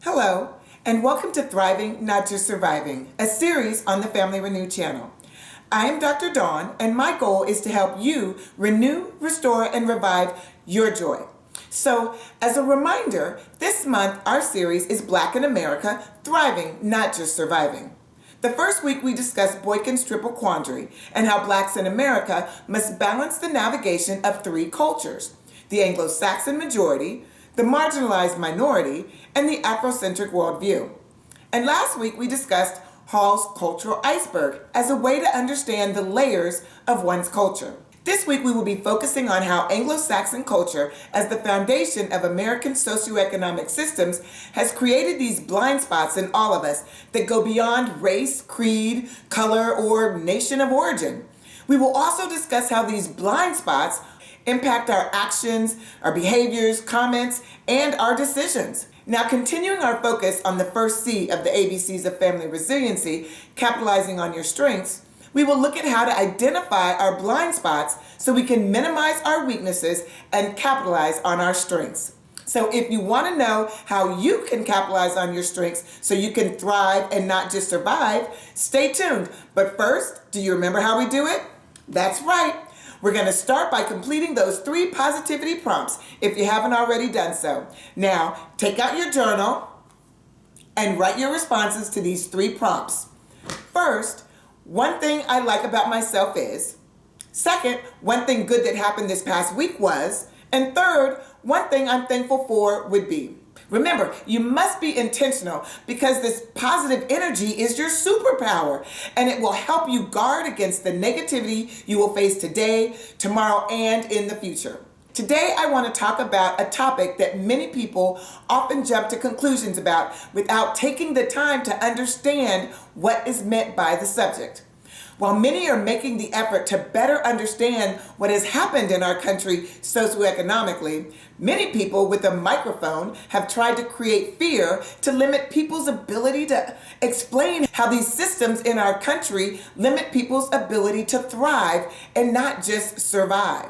Hello, and welcome to Thriving, Not Just Surviving, a series on the Family Renew channel. I am Dr. Dawn, and my goal is to help you renew, restore, and revive your joy. So, as a reminder, this month our series is Black in America, Thriving, Not Just Surviving. The first week we discussed Boykin's triple quandary and how Blacks in America must balance the navigation of three cultures: the Anglo-Saxon majority, the marginalized minority, and the Afrocentric worldview. And last week we discussed Hall's cultural iceberg as a way to understand the layers of one's culture. This week we will be focusing on how Anglo-Saxon culture, as the foundation of American socioeconomic systems, has created these blind spots in all of us that go beyond race, creed, color, or nation of origin. We will also discuss how these blind spots impact our actions, our behaviors, comments, and our decisions. Now, continuing our focus on the first C of the ABCs of family resiliency, capitalizing on your strengths, we will look at how to identify our blind spots so we can minimize our weaknesses and capitalize on our strengths. So if you want to know how you can capitalize on your strengths so you can thrive and not just survive, stay tuned. But first, do you remember how we do it? That's right. We're going to start by completing those 3 positivity prompts if you haven't already done so. Now, take out your journal and write your responses to these 3 prompts. First, one thing I like about myself is. Second, one thing good that happened this past week was. And third, one thing I'm thankful for would be. Remember, you must be intentional because this positive energy is your superpower, and it will help you guard against the negativity you will face today, tomorrow, and in the future. Today, I want to talk about a topic that many people often jump to conclusions about without taking the time to understand what is meant by the subject. While many are making the effort to better understand what has happened in our country socioeconomically, many people with a microphone have tried to create fear to limit people's ability to explain how these systems in our country limit people's ability to thrive and not just survive.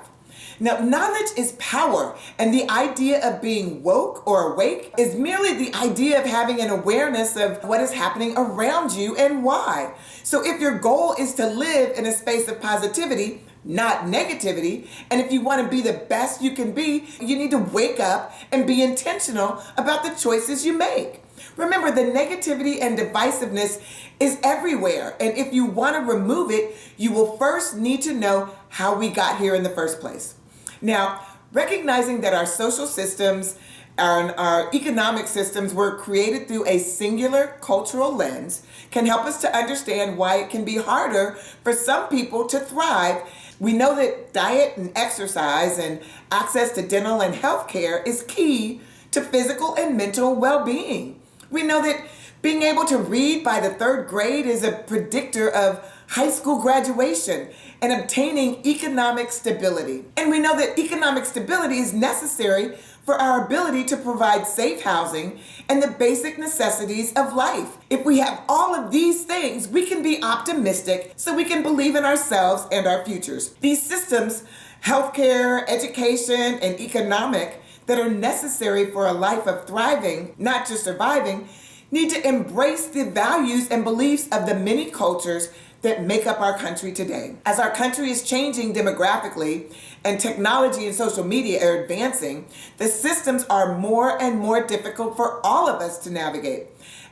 Now, knowledge is power, and the idea of being woke or awake is merely the idea of having an awareness of what is happening around you and why. So if your goal is to live in a space of positivity, not negativity, and if you want to be the best you can be, you need to wake up and be intentional about the choices you make. Remember, the negativity and divisiveness is everywhere, and if you want to remove it, you will first need to know how we got here in the first place. Now, recognizing that our social systems and our economic systems were created through a singular cultural lens can help us to understand why it can be harder for some people to thrive. We know that diet and exercise and access to dental and health care is key to physical and mental well-being. We know that being able to read by the 3rd grade is a predictor of high school graduation and obtaining economic stability. And we know that economic stability is necessary for our ability to provide safe housing and the basic necessities of life. If we have all of these things, we can be optimistic so we can believe in ourselves and our futures. These systems, healthcare, education, and economic, that are necessary for a life of thriving, not just surviving, need to embrace the values and beliefs of the many cultures that make up our country today. As our country is changing demographically and technology and social media are advancing, the systems are more and more difficult for all of us to navigate.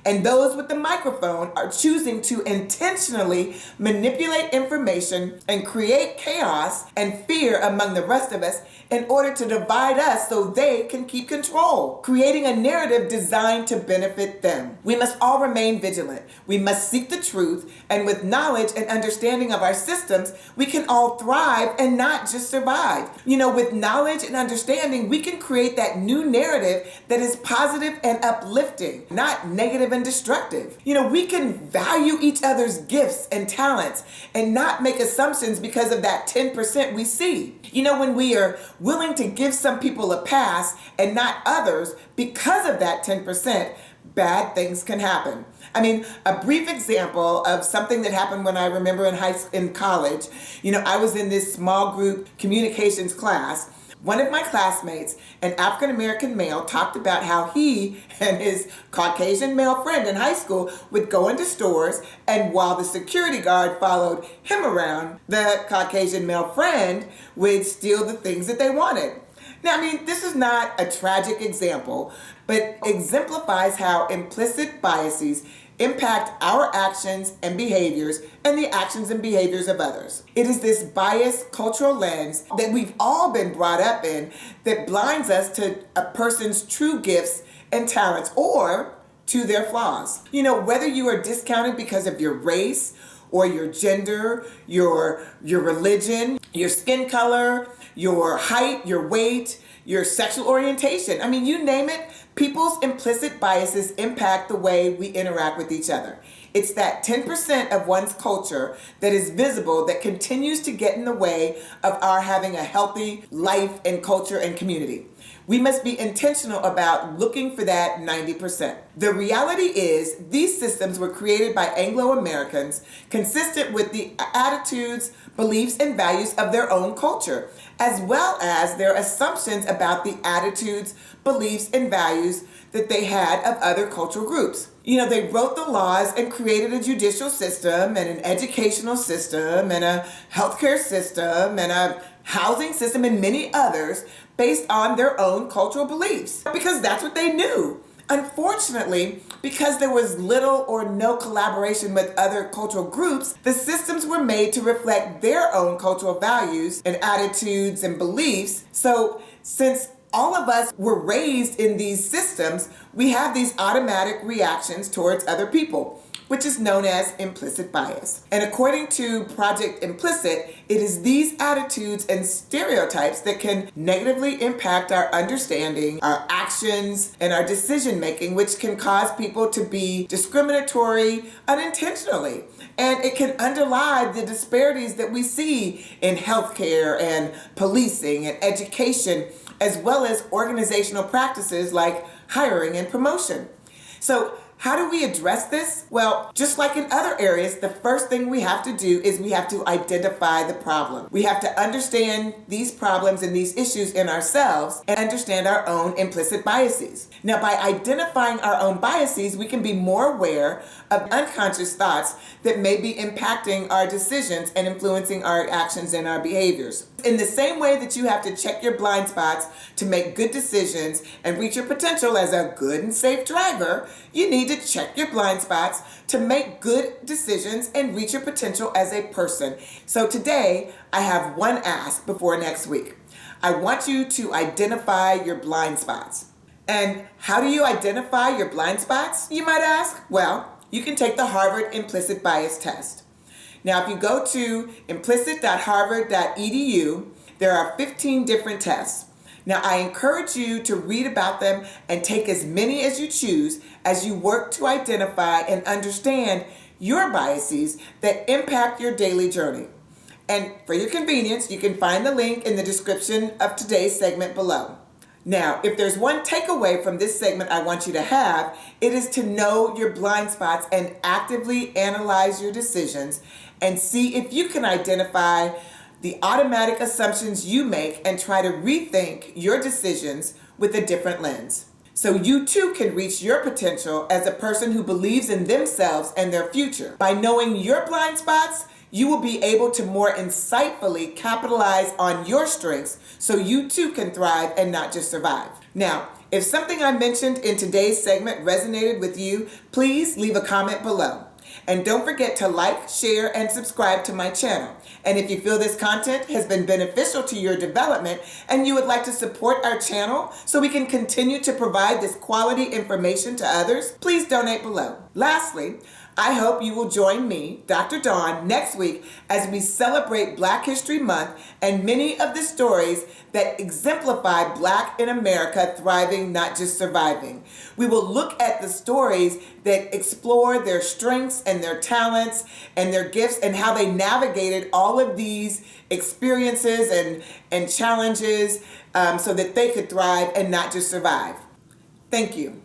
And those with the microphone are choosing to intentionally manipulate information and create chaos and fear among the rest of us in order to divide us so they can keep control, creating a narrative designed to benefit them. We must all remain vigilant. We must seek the truth, and with knowledge and understanding of our systems, we can all thrive and not just survive. With knowledge and understanding, we can create that new narrative that is positive and uplifting, not negative and destructive. We can value each other's gifts and talents and not make assumptions because of that 10% we see. When we are willing to give some people a pass and not others because of that 10%, bad things can happen. A brief example of something that happened when I remember in college, I was in this small group communications class One of my classmates, an African American male, talked about how he and his Caucasian male friend in high school would go into stores, and while the security guard followed him around, the Caucasian male friend would steal the things that they wanted. Now, I mean, this is not a tragic example, but exemplifies how implicit biases impact our actions and behaviors and the actions and behaviors of others. It is this biased cultural lens that we've all been brought up in that blinds us to a person's true gifts and talents or to their flaws. You know, whether you are discounted because of your race or your gender, your religion, your skin color, your height, your weight, your sexual orientation. I mean, you name it, people's implicit biases impact the way we interact with each other. It's that 10% of one's culture that is visible that continues to get in the way of our having a healthy life and culture and community. We must be intentional about looking for that 90%. The reality is these systems were created by Anglo-Americans consistent with the attitudes, beliefs, and values of their own culture, as well as their assumptions about the attitudes, beliefs, and values that they had of other cultural groups. You know, they wrote the laws and created a judicial system and an educational system and a healthcare system and a housing system and many others based on their own cultural beliefs because that's what they knew. Unfortunately, because there was little or no collaboration with other cultural groups, the systems were made to reflect their own cultural values and attitudes and beliefs. So since all of us were raised in these systems, we have these automatic reactions towards other people, which is known as implicit bias. And according to Project Implicit, it is these attitudes and stereotypes that can negatively impact our understanding, our actions, and our decision making, which can cause people to be discriminatory unintentionally. And it can underlie the disparities that we see in healthcare and policing and education, as well as organizational practices like hiring and promotion. So how do we address this? Well, just like in other areas, the first thing we have to do is we have to identify the problem. We have to understand these problems and these issues in ourselves and understand our own implicit biases. Now, by identifying our own biases, we can be more aware of unconscious thoughts that may be impacting our decisions and influencing our actions and our behaviors. In the same way that you have to check your blind spots to make good decisions and reach your potential as a good and safe driver, you need to check your blind spots to make good decisions and reach your potential as a person. So today, I have one ask before next week. I want you to identify your blind spots. And how do you identify your blind spots, you might ask? Well, you can take the Harvard Implicit Bias Test. Now, if you go to implicit.harvard.edu, there are 15 different tests. Now, I encourage you to read about them and take as many as you choose as you work to identify and understand your biases that impact your daily journey. And for your convenience, you can find the link in the description of today's segment below. Now, if there's one takeaway from this segment I want you to have, it is to know your blind spots and actively analyze your decisions and see if you can identify the automatic assumptions you make and try to rethink your decisions with a different lens. So you too can reach your potential as a person who believes in themselves and their future. By knowing your blind spots, you will be able to more insightfully capitalize on your strengths so you too can thrive and not just survive. Now, if something I mentioned in today's segment resonated with you, please leave a comment below. And don't forget to like, share, and subscribe to my channel. And if you feel this content has been beneficial to your development and you would like to support our channel so we can continue to provide this quality information to others, please donate below. Lastly, I hope you will join me, Dr. Dawn, next week as we celebrate Black History Month and many of the stories that exemplify Black in America thriving, not just surviving. We will look at the stories that explore their strengths and their talents and their gifts and how they navigated all of these experiences and challenges so that they could thrive and not just survive. Thank you.